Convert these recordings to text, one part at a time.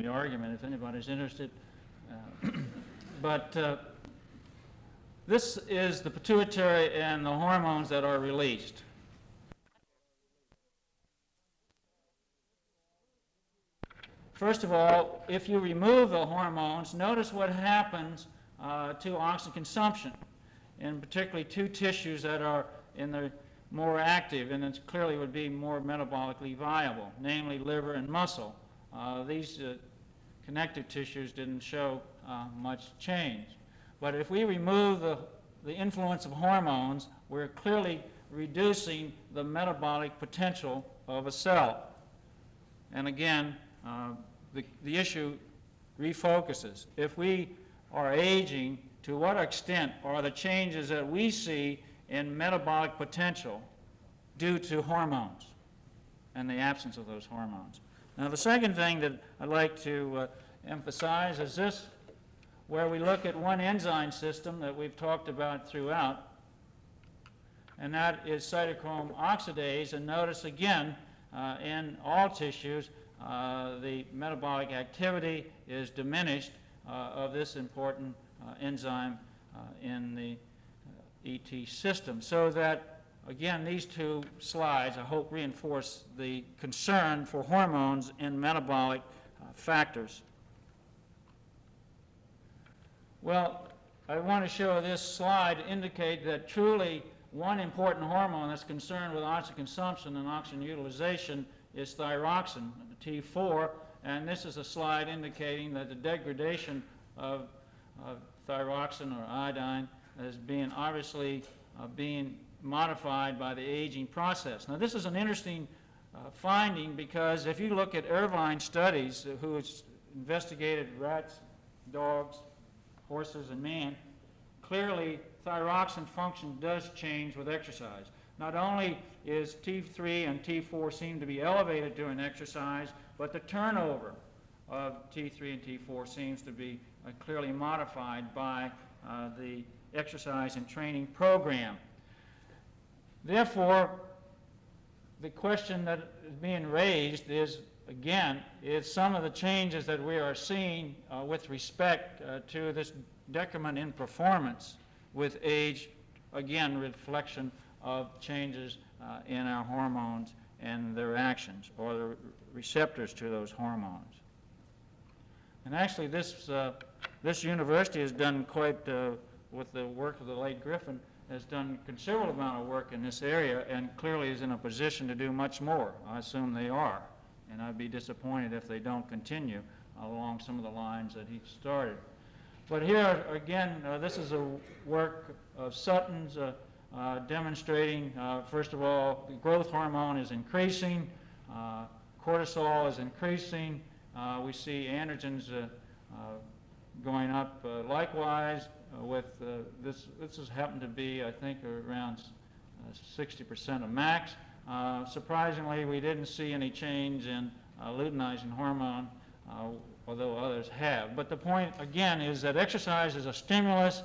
the argument if anybody's interested. But this is the pituitary and the hormones that are released. First of all, if you remove the hormones, notice what happens to oxygen consumption, and particularly two tissues that are in the more active and it clearly would be more metabolically viable, namely liver and muscle. These connective tissues didn't show much change. But if we remove the influence of hormones, we're clearly reducing the metabolic potential of a cell. And again, the issue refocuses. If we are aging, to what extent are the changes that we see in metabolic potential due to hormones and the absence of those hormones? Now, the second thing that I'd like to emphasize is this, where we look at one enzyme system that we've talked about throughout, and that is cytochrome oxidase. And notice again, in all tissues, the metabolic activity is diminished of this important enzyme in the ET system. So that, again, these two slides, I hope, reinforce the concern for hormones in metabolic factors. Well, I want to show this slide to indicate that truly one important hormone that's concerned with oxygen consumption and oxygen utilization is thyroxine, T4, and this is a slide indicating that the degradation of thyroxine or iodine is being obviously being modified by the aging process. Now, this is an interesting finding because if you look at Irvine studies, who has investigated rats, dogs, horses, and man, clearly thyroxine function does change with exercise. Not only is T3 and T4 seem to be elevated during exercise, but the turnover of T3 and T4 seems to be clearly modified by the exercise and training program. Therefore, the question that is being raised is, again, is some of the changes that we are seeing with respect to this decrement in performance with age, again, reflection of changes in our hormones and their actions, or the receptors to those hormones. And actually, this university has done quite, with the work of the late Griffin, has done a considerable amount of work in this area and clearly is in a position to do much more. I assume they are, and I'd be disappointed if they don't continue along some of the lines that he started. But here, again, this is a work of Sutton's demonstrating, first of all, the growth hormone is increasing, cortisol is increasing, we see androgens going up likewise with this has happened to be, I think, around 60% of max. Surprisingly, we didn't see any change in luteinizing hormone, although others have. But the point, again, is that exercise is a stimulus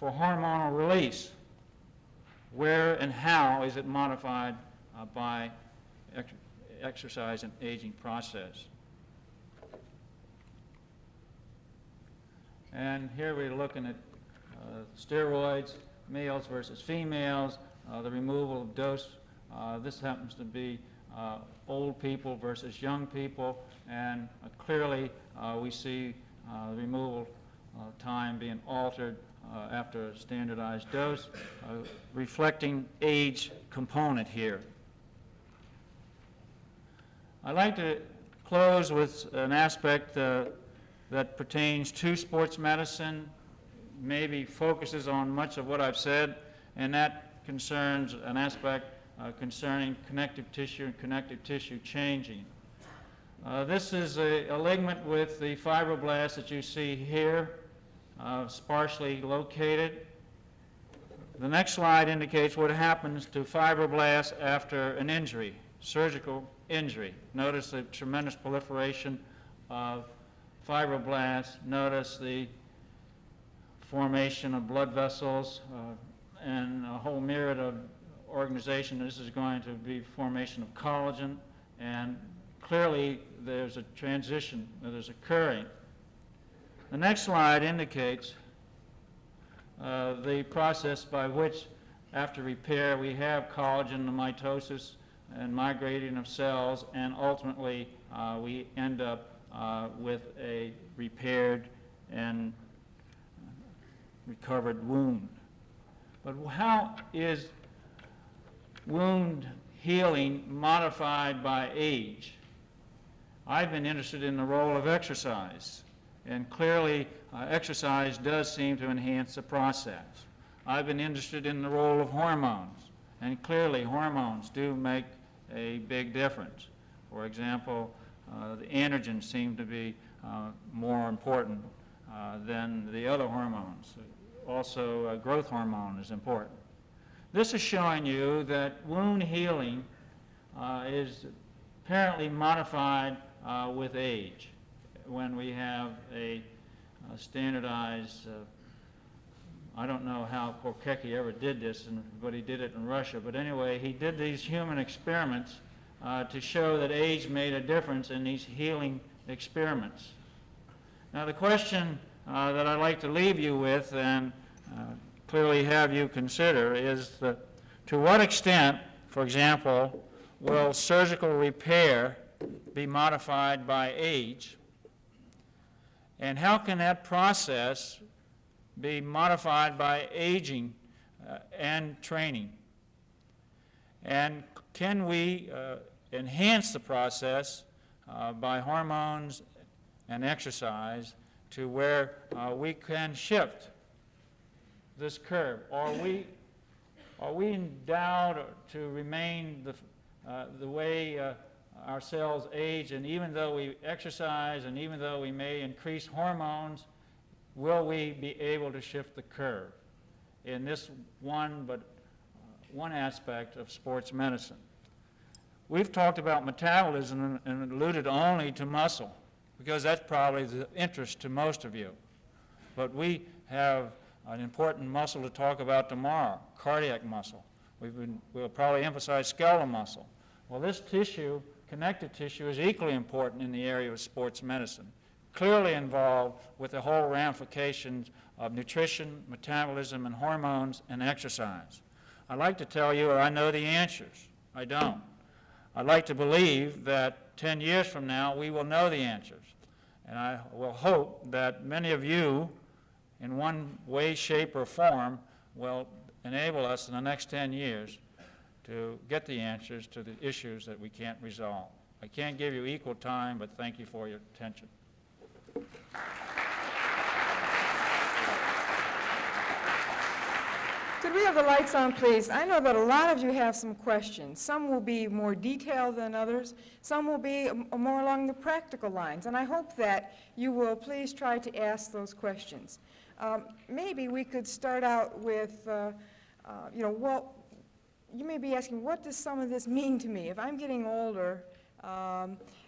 for hormonal release. Where and how is it modified by exercise and aging process? And here we're looking at steroids, males versus females, the removal of dose. This happens to be old people versus young people, and clearly we see the removal time being altered after a standardized dose, reflecting age component here. I'd like to close with an aspect that pertains to sports medicine, maybe focuses on much of what I've said, and that concerns an aspect concerning connective tissue and connective tissue changing. This is a ligament with the fibroblasts that you see here, sparsely located. The next slide indicates what happens to fibroblasts after an injury, surgical injury. Notice the tremendous proliferation of fibroblasts. Notice the formation of blood vessels and a whole myriad of organization. This is going to be formation of collagen, and clearly there's a transition that is occurring. The next slide indicates the process by which, after repair, we have collagen mitosis and migrating of cells, and ultimately we end up with a repaired and recovered wound. But how is wound healing modified by age? I've been interested in the role of exercise, and clearly exercise does seem to enhance the process. I've been interested in the role of hormones, and clearly hormones do make a big difference. For example, the androgens seem to be more important than the other hormones. Also, growth hormone is important. This is showing you that wound healing is apparently modified with age. When we have a standardized, I don't know how Porkecki ever did this, but he did it in Russia. But anyway, he did these human experiments to show that age made a difference in these healing experiments. Now, the question that I'd like to leave you with and clearly have you consider is to what extent, for example, will surgical repair be modified by age, and how can that process be modified by aging and training? And can we enhance the process by hormones and exercise to where we can shift this curve? Are we endowed to remain the way our cells age, and even though we exercise and even though we may increase hormones, will we be able to shift the curve in this one aspect of sports medicine? We've talked about metabolism and alluded only to muscle, because that's probably the interest to most of you. But we have an important muscle to talk about tomorrow, cardiac muscle. We'll probably emphasize skeletal muscle. Well, this tissue, connective tissue, is equally important in the area of sports medicine, clearly involved with the whole ramifications of nutrition, metabolism, and hormones, and exercise. I'd like to tell you I know the answers. I don't. I'd like to believe that 10 years from now we will know the answers. And I will hope that many of you, in one way, shape, or form, will enable us in the next 10 years to get the answers to the issues that we can't resolve. I can't give you equal time, but thank you for your attention. Could we have the lights on, please? I know that a lot of you have some questions. Some will be more detailed than others. Some will be more along the practical lines. And I hope that you will please try to ask those questions. Maybe we could start out with, well, you may be asking, what does some of this mean to me? If I'm getting older,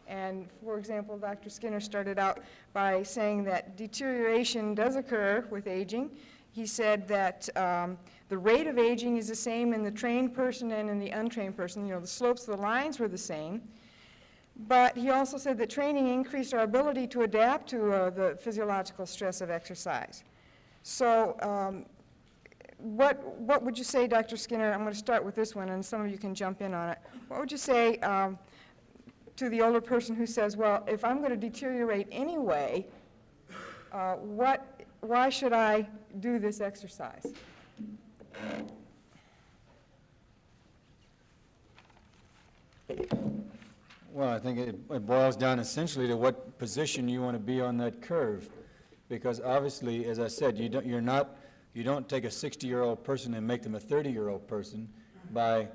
and for example, Dr. Skinner started out by saying that deterioration does occur with aging. He said that the rate of aging is the same in the trained person and in the untrained person. You know, the slopes of the lines were the same. But he also said that training increased our ability to adapt to the physiological stress of exercise. So what would you say, Dr. Skinner? I'm going to start with this one, and some of you can jump in on it. What would you say to the older person who says, well, if I'm going to deteriorate anyway, why should I do this exercise? Well, I think it boils down essentially to what position you want to be on that curve, because obviously, as I said, you don't take a 60-year-old person and make them a 30-year-old person by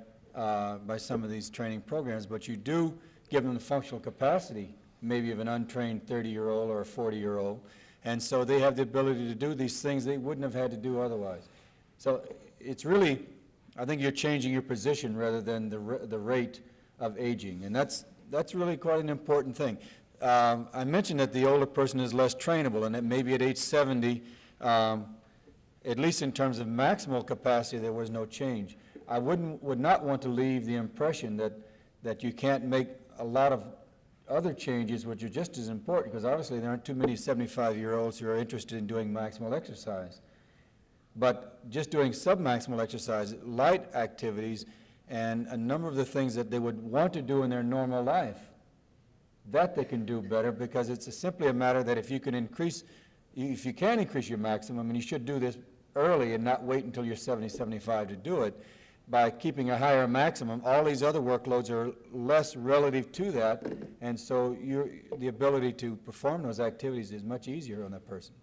some of these training programs, but you do give them the functional capacity, maybe of an untrained 30-year-old or a 40-year-old, and so they have the ability to do these things they wouldn't have had to do otherwise. So it's really, I think you're changing your position rather than the rate of aging, and that's really quite an important thing. I mentioned that the older person is less trainable, and that maybe at age 70, at least in terms of maximal capacity, there was no change. I would not want to leave the impression that you can't make a lot of other changes which are just as important, because obviously there aren't too many 75-year-olds who are interested in doing maximal exercise. But just doing submaximal exercise, light activities, and a number of the things that they would want to do in their normal life, that they can do better, because it's simply a matter that if you can increase your maximum, and you should do this early and not wait until you're 70, 75 to do it, by keeping a higher maximum, all these other workloads are less relative to that, and so the ability to perform those activities is much easier on that person.